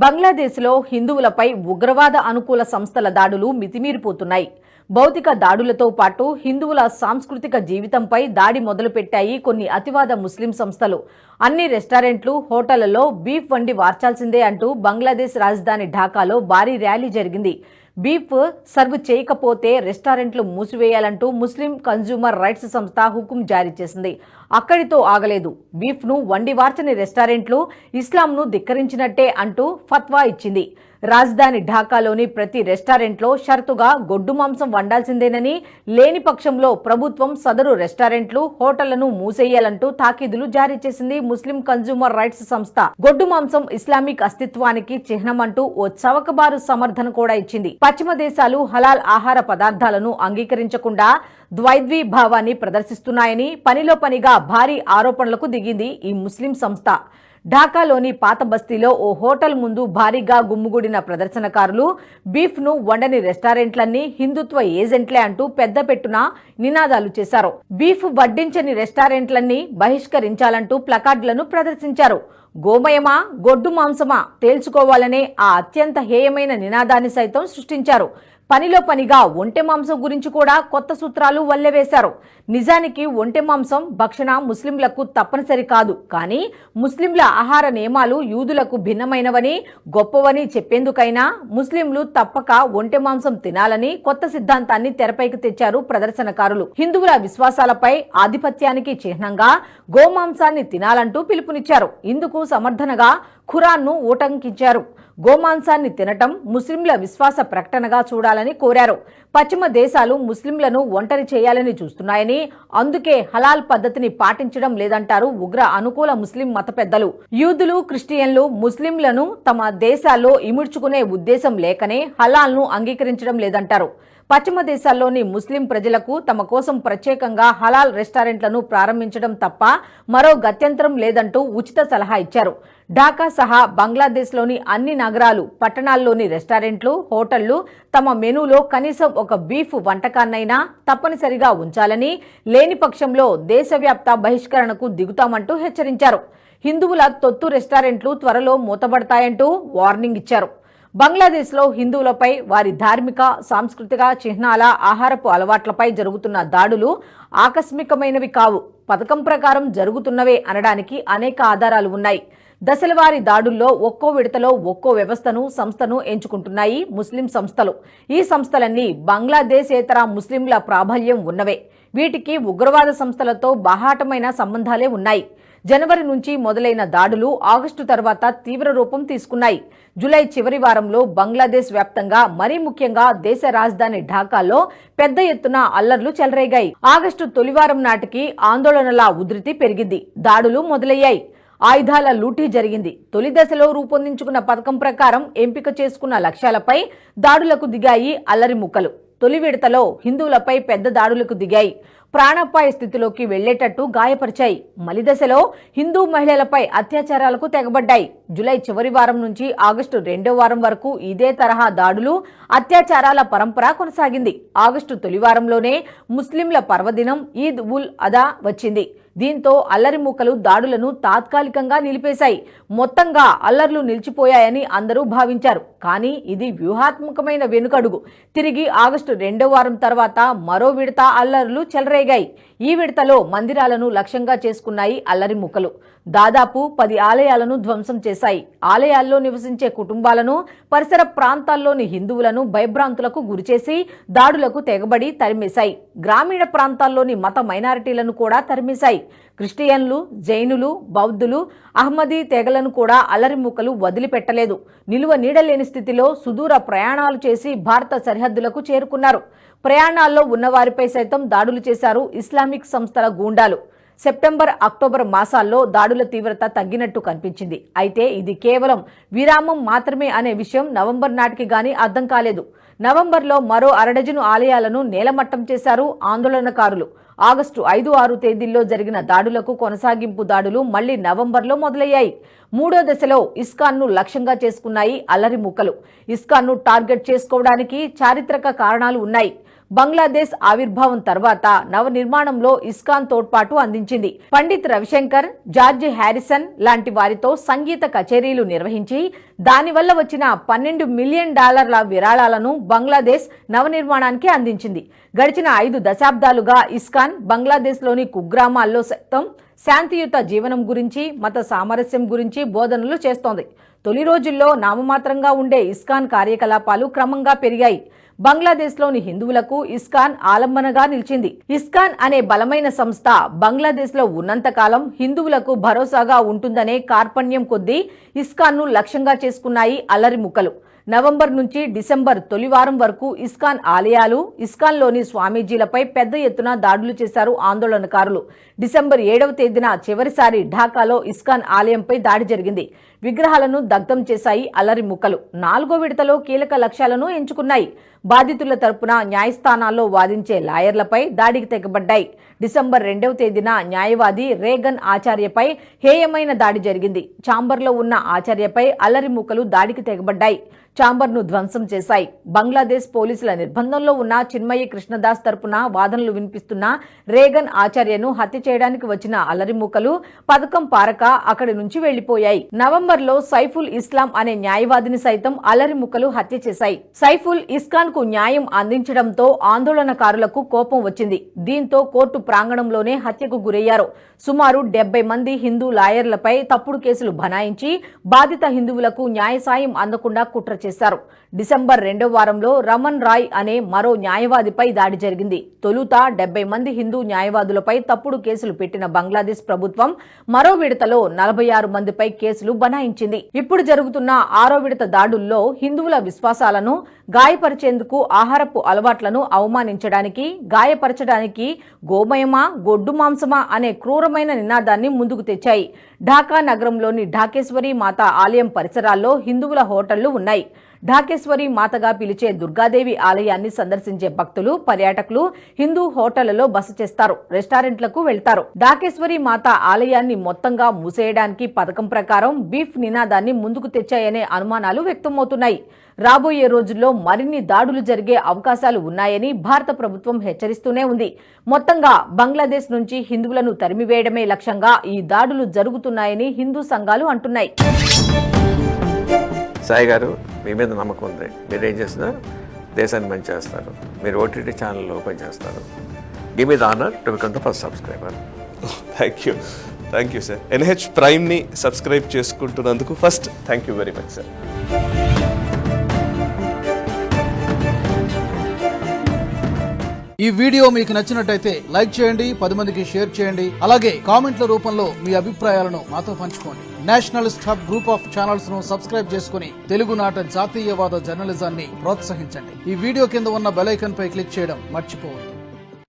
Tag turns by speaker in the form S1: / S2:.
S1: బంగ్లాదేశ్లో హిందువులపై ఉగ్రవాద అనుకూల సంస్థల దాడులు మితిమీరిపోతున్నాయి. భౌతిక దాడులతో పాటు హిందువుల సాంస్కృతిక జీవితంపై దాడి మొదలుపెట్టాయి కొన్ని అతివాద ముస్లిం సంస్థలు. అన్ని రెస్టారెంట్లు, హోటళ్లలో బీఫ్ వండి వార్చాల్సిందే అంటూ బంగ్లాదేశ్ రాజధాని ఢాకాలో భారీ ర్యాలీ జరిగింది. బీఫ్ సర్వ్ చేయకపోతే రెస్టారెంట్లు మూసివేయాలంటూ ముస్లిం కన్జ్యూమర్ రైట్స్ సంస్థ హుకుం జారీ చేసింది. అక్కడితో ఆగలేదు. బీఫ్ ను వండి వార్చని రెస్టారెంట్లు ఇస్లాంను ధిక్కరించినట్టే అంటూ ఫత్వా ఇచ్చింది. రాజధాని ఢాకాలోని ప్రతి రెస్టారెంట్లో షరతుగా గొడ్డు మాంసం వండాల్సిందేనని, లేని పక్షంలో ప్రభుత్వం సదరు రెస్టారెంట్లు, హోటళ్లను మూసేయాలంటూ తాకీదులు జారీ చేసింది ముస్లిం కన్జ్యూమర్ రైట్స్ సంస్థ. గొడ్డు మాంసం ఇస్లామిక్ అస్తిత్వానికి చిహ్నమంటూ ఓ చవకబారు సమర్థన కూడా ఇచ్చింది. పశ్చిమ దేశాలు హలాల్ ఆహార పదార్థాలను అంగీకరించకుండా ద్వైద్వీభావాన్ని ప్రదర్శిస్తున్నాయని పనిలో పనిగా భారీ ఆరోపణలకు దిగింది ఈ ముస్లిం సంస్థ. ఢాకాలోని పాత బస్తీలో ఓ హోటల్ ముందు భారీగా గుమ్ముగూడిన ప్రదర్శనకారులు బీఫ్ ను వండని రెస్టారెంట్లన్నీ హిందుత్వ ఏజెంట్లే అంటూ పెద్ద పెట్టున నినాదాలు చేశారు. బీఫ్ వడ్డించని రెస్టారెంట్లన్నీ బహిష్కరించాలంటూ ప్లకార్డులను ప్రదర్శించారు. గోమయమా, గొడ్డు మాంసమా తేల్చుకోవాలనే ఆ అత్యంత హేయమైన నినాదాన్ని సైతం సృష్టించారు. పనిలో పనిగా ఒంటె మాంసం గురించి కూడా కొత్త సూత్రాలు వల్లెవేశారు. నిజానికి ఒంటె మాంసం భక్షణ ముస్లింలకు తప్పనిసరి కాదు. కానీ ముస్లింల ఆహార నియమాలు యూదులకు భిన్నమైనవని, గొప్పవని చెప్పేందుకైనా ముస్లింలు తప్పక ఒంటె మాంసం తినాలని కొత్త సిద్ధాంతాన్ని తెరపైకి తెచ్చారు ప్రదర్శనకారులు. హిందువుల విశ్వాసాలపై ఆధిపత్యానికి చిహ్నంగా గోమాంసాన్ని తినాలంటూ పిలుపునిచ్చారు. ఇందుకు సమర్థనగా ఖురాన్ను ఉటంకించారు. గోమాంసాన్ని తినటం ముస్లింల విశ్వాస ప్రకటనగా చూడాలని కోరారు. పశ్చిమ దేశాలు ముస్లింలను ఒంటరి చేయాలని చూస్తున్నాయని, అందుకే హలాల్ పద్ధతిని పాటించడం లేదంటారు ఉగ్ర అనుకూల ముస్లిం మత పెద్దలు. యూదులు, క్రిస్టియన్లు ముస్లింలను తమ దేశాల్లో ఇముడ్చుకునే ఉద్దేశం లేకనే హలాల్ను అంగీకరించడం లేదంటారు. పశ్చిమ దేశాల్లోని ముస్లిం ప్రజలకు తమ కోసం ప్రత్యేకంగా హలాల్ రెస్టారెంట్లను ప్రారంభించడం తప్ప మరో గత్యంతరం లేదంటూ ఉచిత సలహా ఇచ్చారు. ఢాకా సహా బంగ్లాదేశ్లోని అన్ని నగరాలు, పట్టణాల్లోని రెస్టారెంట్లు, హోటళ్లు తమ మెనూలో కనీసం ఒక బీఫ్ వంటకాన్నైనా తప్పనిసరిగా ఉంచాలని, లేని పక్షంలో దేశవ్యాప్త బహిష్కరణకు దిగుతామంటూ హెచ్చరించారు. హిందువుల తొత్తు రెస్టారెంట్లు త్వరలో మూతబడతాయంటూ వార్నింగ్ ఇచ్చారు. బంగ్లాదేశ్లో హిందువులపై, వారి ధార్మిక, సాంస్కృతిక చిహ్నాల, ఆహారపు అలవాట్లపై జరుగుతున్న దాడులు ఆకస్మికమైనవి కావు. పథకం ప్రకారం జరుగుతున్నవే అనడానికి అనేక ఆధారాలు ఉన్నాయి. దశలవారీ దాడుల్లో ఒక్కో విడతలో ఒక్కో వ్యవస్థను, సంస్థను ఎంచుకుంటున్నాయి ముస్లిం సంస్థలు. ఈ సంస్థలన్నీ బంగ్లాదేశేతర ముస్లింల ప్రాబల్యం ఉన్నవే. వీటికి ఉగ్రవాద సంస్థలతో బాహాటమైన సంబంధాలే ఉన్నాయి. జనవరి నుంచి మొదలైన దాడులు ఆగస్టు తర్వాత తీవ్ర రూపం తీసుకున్నాయి. జూలై చివరి వారంలో బంగ్లాదేశ్ వ్యాప్తంగా, మరీ ముఖ్యంగా దేశ రాజధాని ఢాకాలో పెద్ద ఎత్తున అల్లర్లు చెలరేగాయి. ఆగస్టు తొలివారం నాటికి ఆందోళనల ఉధృతి పెరిగింది. దాడులు మొదలయ్యాయి. ఆయుధాల లూటీ జరిగింది. తొలి దశలో రూపొందించుకున్న పథకం ప్రకారం ఎంపిక చేసుకున్న లక్ష్యాలపై దాడులకు దిగాయి అల్లరి ముక్కలు. తొలి విడతలో హిందువులపై పెద్ద దాడులకు దిగాయి. ప్రాణాపాయ స్థితిలోకి వెళ్లేటట్టు గాయపరిచాయి. మలి దశలో హిందూ మహిళలపై అత్యాచారాలకు తెగబడ్డాయి. జూలై చివరి వారం నుంచి ఆగస్టు 2వ వారం వరకు ఇదే తరహా దాడులు, అత్యాచారాల పరంపర కొనసాగింది. ఆగస్టు తొలివారంలోనే ముస్లింల పర్వదినం ఈద్ ఉల్ అదా వచ్చింది. దీంతో అల్లరి మూకలు దాడులను తాత్కాలికంగా నిలిపేశాయి. మొత్తంగా అల్లర్లు నిలిచిపోయాయని అందరూ భావించారు. కానీ ఇది వ్యూహాత్మకమైన వెనుకడుగు. తిరిగి ఆగస్టు 2వ వారం తర్వాత మరో విడత అల్లర్లు చెలరేగాయి. ఈ విడతలో మందిరాలను లక్ష్యంగా చేసుకున్నాయి అల్లరి మూకలు. దాదాపు 10 ఆలయాలను ధ్వంసం చేశాయి. ఆలయాల్లో నివసించే కుటుంబాలను, పరిసర ప్రాంతాల్లోని హిందువులను భయభ్రాంతులకు గురిచేసి దాడులకు తెగబడి తరిమేశాయి. గ్రామీణ ప్రాంతాల్లోని మత మైనారిటీలను కూడా తరిమేశాయి. క్రిస్టియన్లు, జైనులు, బౌద్ధులు, అహ్మదీ తెగలను కూడా అల్లరి మూకలు వదిలిపెట్టలేదు. నిలువ నీడలేని స్థితిలో సుదూర ప్రయాణాలు చేసి భారత సరిహద్దులకు చేరుకున్నారు. ప్రయాణాల్లో ఉన్నవారిపై సైతం దాడులు చేశారు ఇస్లామిక్ సంస్థల గూండాలు. సెప్టెంబర్, అక్టోబర్ మాసాల్లో దాడుల తీవ్రత తగ్గినట్టు కనిపించింది. అయితే ఇది కేవలం విరామం మాత్రమే అనే విషయం నవంబర్ నాటికి గానీ అర్థం కాలేదు. నవంబర్లో మరో అరడజను ఆలయాలను నేలమట్టం చేశారు ఆందోళనకారులు. ఆగస్టు 5, 6 తేదీల్లో జరిగిన దాడులకు కొనసాగింపు దాడులు మళ్లీ నవంబర్లో మొదలయ్యాయి. మూడో దశలో ఇస్కాన్ను లక్ష్యంగా చేసుకున్నాయి అల్లరి మూకలు. ఇస్కాన్ను టార్గెట్ చేసుకోవడానికి చారిత్రక కారణాలు ఉన్నాయి. బంగ్లాదేశ్ ఆవిర్భావం తర్వాత నవ నిర్మాణంలో ఇస్కాన్ తోడ్పాటు అందించింది. పండిత్ రవిశంకర్, జార్జ్ హ్యారిసన్ లాంటి వారితో సంగీత కచేరీలు నిర్వహించి దానివల్ల వచ్చిన $12 మిలియన్ విరాళాలను బంగ్లాదేశ్ నవనిర్మాణానికి అందించింది. గడిచిన 5 దశాబ్దాలుగా ఇస్కాన్ బంగ్లాదేశ్లోని కుగ్రామాల్లో సైతం శాంతియుత జీవనం గురించి, మత సామరస్యం గురించి బోధనలు చేస్తోంది. తొలి రోజుల్లో నామమాత్రంగా ఉండే ఇస్కాన్ కార్యకలాపాలు క్రమంగా పెరిగాయి. బంగ్లాదేశ్లోని హిందువులకు ఇస్కాన్ ఆలంబనగా నిలిచింది. ఇస్కాన్ అనే బలమైన సంస్థ బంగ్లాదేశ్లో ఉన్నంతకాలం హిందువులకు భరోసాగా ఉంటుందనే కార్పణ్యం కొద్దీ ఇస్కాన్ను లక్ష్యంగా చేసుకున్నాయి అల్లరి ముక్కలు. నవంబర్ నుంచి డిసెంబర్ తొలి వారం వరకు ఇస్కాన్ ఆలయాలు, ఇస్కాన్లోని స్వామీజీలపై పెద్ద ఎత్తున దాడులు చేశారు ఆందోళనకారులు. డిసెంబర్ 7వ తేదీన చివరిసారి ఢాకాలో ఇస్కాన్ ఆలయంపై దాడి జరిగింది. విగ్రహాలను దగ్ధం చేశాయి అల్లరి ముక్కలు. 4వ విడతలో కీలక లక్ష్యాలను ఎంచుకున్నాయి. బాధితుల తరపున న్యాయస్థానాల్లో వాదించే లాయర్లపై దాడికి తెగబడ్డాయి. డిసెంబర్ 2వ తేదీన న్యాయవాది రేగన్ ఆచార్యపై హేయమైన దాడి జరిగింది. ఛాంబర్లో ఉన్న ఆచార్యపై అల్లరి ముక్కలు దాడికి తెగబడ్డాయి. ఛాంబర్ను ధ్వంసం చేశాయి. బంగ్లాదేశ్ పోలీసుల నిర్బంధంలో ఉన్న చిన్మయి కృష్ణదాస్ తరపున వాదనలు వినిపిస్తున్న రేగన్ ఆచార్యను హత్య చేయడానికి వచ్చిన అల్లరి ముక్కలు పథకం పారక అక్కడి నుంచి వెళ్లిపోయాయి. నవంబర్లో సైఫుల్ ఇస్లాం అనే న్యాయవాదిని సైతం అల్లరి ముక్కలు హత్య చేశాయి. సైఫుల్ ఇస్కాన్ కు న్యాయం అందించడంతో ఆందోళనకారులకు కోపం వచ్చింది. దీంతో కోర్టు ప్రాంగణంలోనే హత్యకు గురయ్యారు. సుమారు 70 మంది హిందూ లాయర్లపై తప్పుడు కేసులు బనాయించి బాధిత హిందువులకు న్యాయ సాయం అందకుండా కుట్ర చేశారు. డిసెంబర్ 2వ వారంలో రమన్ రాయ్ అనే మరో న్యాయవాదిపై దాడి జరిగింది. తొలుత 70 మంది హిందూ న్యాయవాదులపై తప్పుడు కేసులు పెట్టిన బంగ్లాదేశ్ ప్రభుత్వం మరో విడతలో 46 మందిపై కేసులు బనాయించింది. ఇప్పుడు జరుగుతున్న 6వ విడత దాడుల్లో హిందువుల విశ్వాసాలను గాయపరిచేందుకు, ఆహారపు అలవాట్లను అవమానించడానికి, గాయపరచడానికి గోమయమా, గొడ్డు మాంసమా అనే క్రూరమైన నినాదాన్ని ముందుకు తెచ్చాయి. ఢాకా నగరంలోని ఢాకేశ్వరి మాత ఆలయం పరిసరాల్లో హిందువుల హోటళ్లు ఉన్నాయి. ఢాకేశ్వరి మాతగా పిలిచే దుర్గాదేవి ఆలయాన్ని సందర్శించే భక్తులు, పర్యాటకులు హిందూ హోటళ్లలో బస చేస్తారు, రెస్టారెంట్లకు వెళ్తారు. ఢాకేశ్వరి మాత ఆలయాన్ని మొత్తంగా మూసేయడానికి పథకం ప్రకారం బీఫ్ నినాదాన్ని ముందుకు తెచ్చాయనే అనుమానాలు వ్యక్తమవుతున్నాయి. రాబోయే రోజుల్లో మరిన్ని దాడులు జరిగే అవకాశాలు ఉన్నాయని భారత ప్రభుత్వం హెచ్చరిస్తూనే ఉంది. మొత్తంగా బంగ్లాదేశ్ నుంచి హిందువులను తరిమివేయడమే లక్ష్యంగా ఈ దాడులు జరుగుతున్నాయని హిందూ సంఘాలు అంటున్నాయి.
S2: సాయి గారు, మీ మీద నమ్మకం ఉంది. మీరు ఏం చేస్తున్నారు? దేశాన్ని మంచి చేస్తారు. మీరు ఓటీటీ ఛానల్ ఓపెన్ చేస్తారు. Give me the honour to become the first subscriber.
S3: Thank you sir. NH ప్రైమ్ని సబ్స్క్రైబ్ చేసుకుంటున్నందుకు first thank you very much sir.
S4: ఈ వీడియో మీకు నచ్చినట్టయితే లైక్ చేయండి, 10 మందికి షేర్ చేయండి. అలాగే కామెంట్ల రూపంలో మీ అభిప్రాయాలను మాతో పంచుకోండి. Nationalist hub group of channels ను సబ్స్క్రైబ్ చేసుకుని తెలుగునాట జాతీయవాద జర్నలిజాన్ని ప్రోత్సహించండి. ఈ వీడియో కింద ఉన్న బెల్ ఐకాన్ పై క్లిక్ చేయడం మర్చిపోవద్దు.